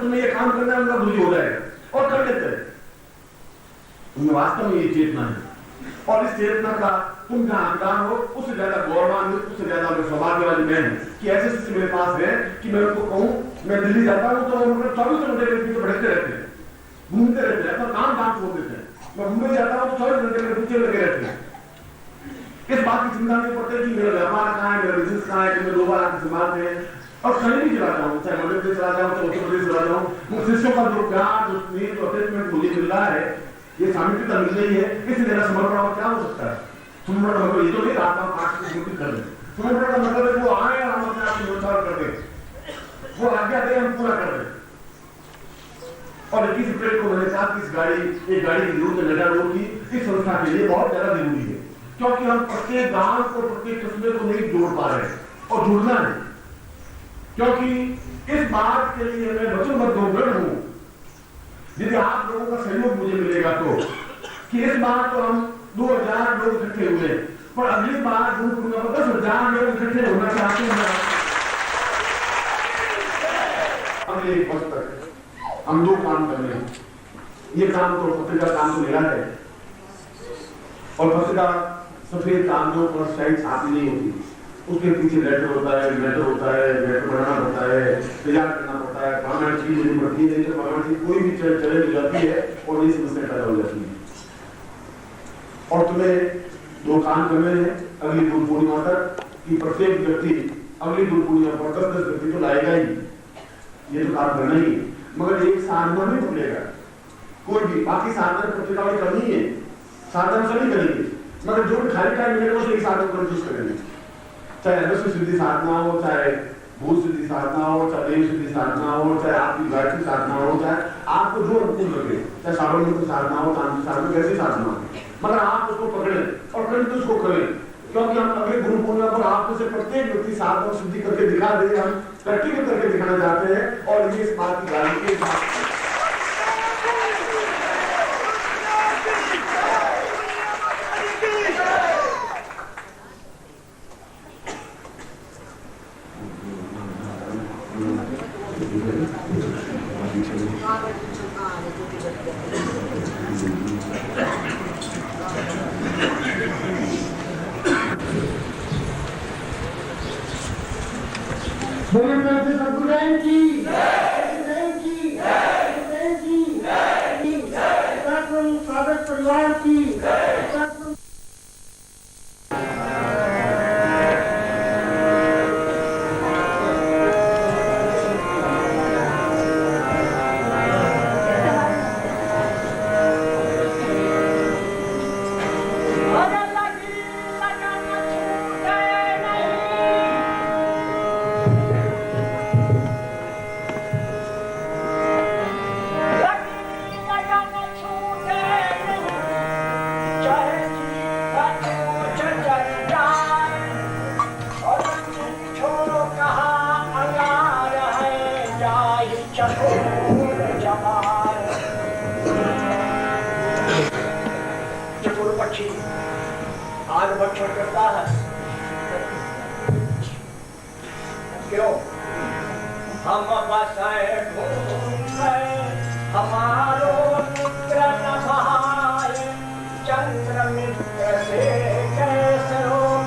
तुम्हें ये काम करना है उनका बुद्धि हो जाएगा और कर लेते हैं। उनमें वास्तव में ये चेतना है और इस चेतना का तुम जहां हकदार हो उससे ज्यादा गौरवान्वित, उससे ज्यादा सौभाग्यवादी मैं हूं कि ऐसे शिष्य मेरे पास है कि मैं उनको कहूं मैं दिल्ली जाता हूं तो मतलब 24 घंटे मेरे पीछे भटकते रहते हैं, घूमते रहते हैं, अपना काम छोड़ देते हैं। मैं मुंबई जाता हूं तो 24 घंटे मेरे पीछे लगे रहते हैं। इस बात की चिंता नहीं पड़ती कि मेरा व्यापार कहाँ है, मेरा बिजनेस कहाँ है, कि मैं 2 बार आके संभालते हैं और कहीं भी चला जाऊँ, चाहे मध्य प्रदेश चला जाऊँ, चाहे उत्तर प्रदेश चला जाऊँ, मुझे शिष्यों का जो प्यार, जो स्नेह, जो अटैचमेंट मुझे मिल रहा है, ये सामिप्यता मिल रही है, इससे मेरा समर्पण और क्या हो सकता है? समर्पण मतलब ये तो नहीं आत्मा पाठ को समर्पित कर दें। समर्पण का मतलब है वो आए और हम अपने आप को न्योछावर कर दें, वो आज्ञा दे हम पूरा कर दें। और 21 अप्रैल को मैंने कहा कि एक गाड़ी की जरूरत है नडा रोड की, इस संस्था के लिए बहुत ज्यादा जरूरी है क्योंकि हम प्रत्येक गांव को, प्रत्येक कस्बे को नहीं जोड़ पा रहे हैं और जुड़ना है, क्योंकि इस बात के लिए मैं वचनबद्ध हूं यदि आप लोगों का सहयोग मुझे मिलेगा तो कि इस बार तो हम 2000 लोग इकट्ठे हुए, पर अगली बार गुरु पूर्णिमा पर 10,000 लोग इकट्ठे होना चाहते हैं। अगले वर्ष तक हम 2 काम कर रहे हैं। ये काम तो पत्रिका काम तो मेरा है और पत्रिका सफेद कागजों पर शायद छापी नहीं होती, उसके पीछे लेटर होता है, लेटर बनाना पड़ता है, तैयार करना पड़ता है, परमानेंट चीज लेनी पड़ती है, नहीं तो परमानेंट चीज कोई भी चले मिल जाती है और नई समस्या पैदा हो जाती है। और तुम्हें 2 काम करने हैं अगली गुरु पूर्णिमा तक कि प्रत्येक व्यक्ति अगली गुरु पूर्णिमा पर 10-10 व्यक्ति तो लाएगा ही, ये तो काम करना ही, मगर एक साधना नहीं पकड़ेगा कोई भी, बाकी साधना पत्रिका में करनी है, साधना सभी करेंगे, मगर जो खाली टाइम मिलेगा उसे एक साधन को यूज करेंगे, चाहे अनस्व सिद्धि साधना हो, चाहे भूत सिद्धि साधना हो, चाहे देव सिद्धि साधना हो, चाहे आपकी गायत्री साधना हो, चाहे आपको जो अनुकूल लगे, चाहे साबरमती की साधना हो, तांत्रिक साधना, कैसी साधना हो, मगर आप उसको पकड़े और कंठ उसको करें, क्योंकि हम अगले गुरु पूर्णिमा पर आपको से प्रत्येक व्यक्ति साधना सिद्धि करके दिखा दे, हम प्रैक्टिकल करके दिखाना चाहते हैं और ये इस बात की गारंटी है। क्यों हम बसाए हमारो मित्र न भाए, चंद्र मित्र से कैसे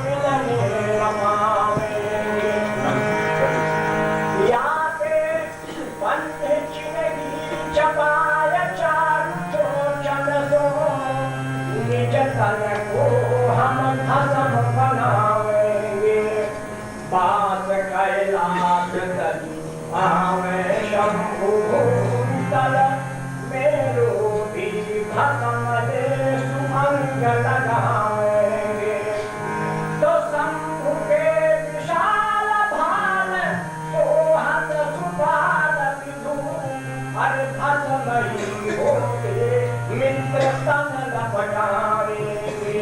मिलने रमावेंगे, याते पंथ चिन्ही चबाय चारू चल दो, निज तन को हम धर्म बनावेंगे, बास कैलाश तली आवे शंभु तल, मेरो भी भस्म दे सुभंग लगाएंगे, तो शंभु के विशाल भाल सोहत सुपाल विधु, हर भस्म ही होते मित्र तन लपटाएंगे,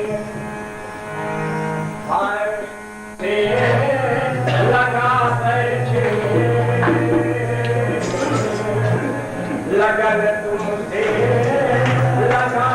लगा बैठे लगन तुमसे लगा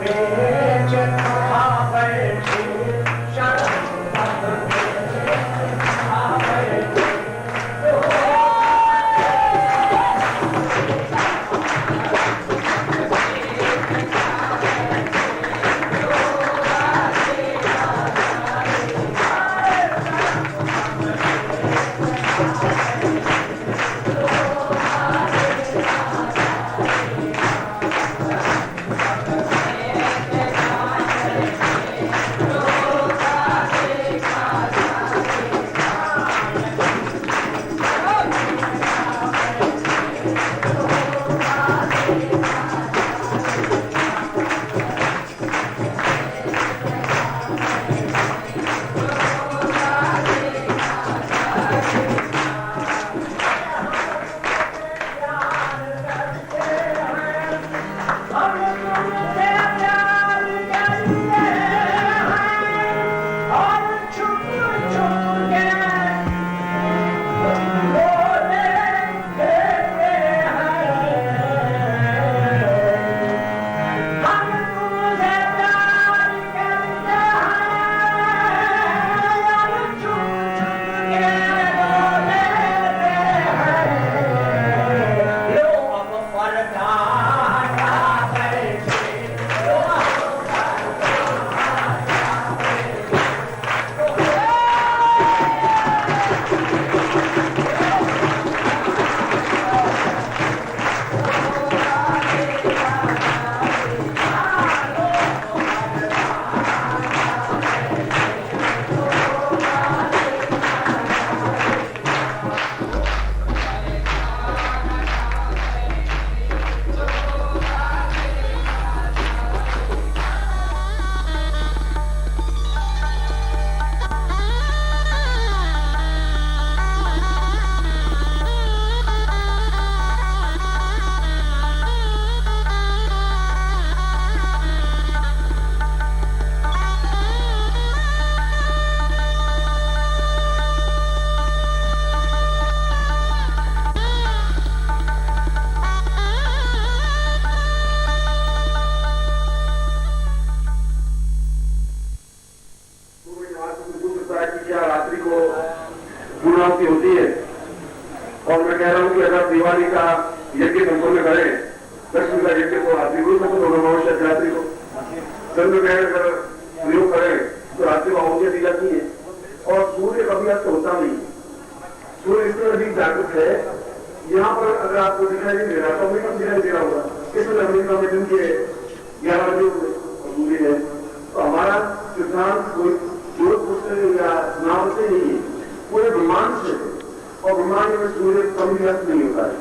बेच आवे शरण सब बेच आवे रात्रि को पूर्णाहुति होती है और मैं कह रहा हूं कि अगर दिवाली का यज्ञ संपन्न करें, लक्ष्मी का यज्ञ तो रात्रि को संपन्न रात्रि को चंद्र ग्रहण अगर प्रयोग करें तो रात्रि को आहुतियां दी जाती है और सूर्य कभी अस्त होता नहीं। सूर्य इसमें अधिक जागृत है। यहाँ पर अगर आपको दिखाई नहीं दे रहा तो अमेरिका में दिखाई दे रहा होगा, इसमें अमेरिका में दिन के 11 बजे सूर्य है। तो हमारा सिद्धांत कोई जोधपुर से या नाम से नहीं है, पूरे ब्रह्मांड से और ब्रह्मांड में सूर्य कभी व्यस्त नहीं होता है।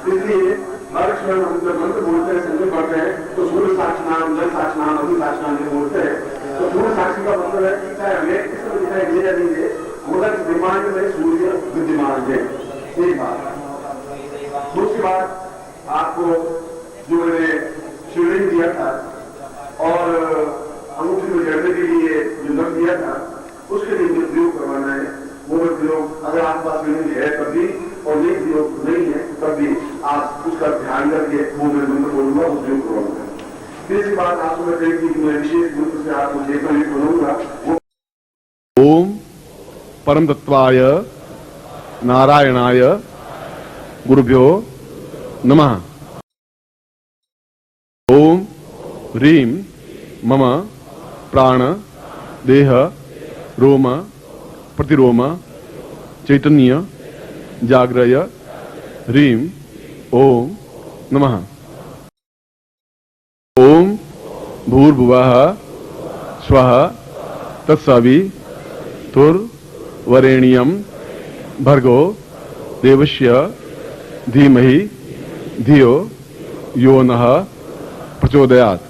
इसलिए हर क्षण हम जब मंत्र बोलते हैं, संकल्प करते हैं तो सूर्य साक्षनाम, जल साक्षनाम, अग्नि साक्षनाम जब बोलते हैं तो सूर्य साक्षी का मतलब है कि चाहे हमें किसको दिखाई दे या नहीं दे, मगर ब्रह्मांड में सूर्य विद्यमान है। एक बात। दूसरी बात, आपको जो मैंने शिवलिंग दिया था और अंगूठी में जड़ने के लिए जो नग दिया था उसके लिए जो प्रयोग करवाना है वो प्रयोग अगर आपके पास नहीं है तभी और नहीं प्रयोग नहीं है तब भी आप उसका ध्यान करके वो मैं मंत्र बोलूंगा, वो प्रयोग करवाऊंगा। तीसरी बात आपको मैं कही थी कि मैं विशेष रूप से आपको चेतना भी बनाऊंगा। ओम परम तत्वाय नारायणाय गुरुभ्यो नमः। ओम ह्रीं मम प्राण देह रोम प्रतिरोम चैतन्य जाग्रय ह्रीं ओम नमः। ओम भूर्भुवः स्वः तत्सवितुर्वरेण्यं भर्गो देवस्य धीमहि धियो यो नः प्रचोदयात्।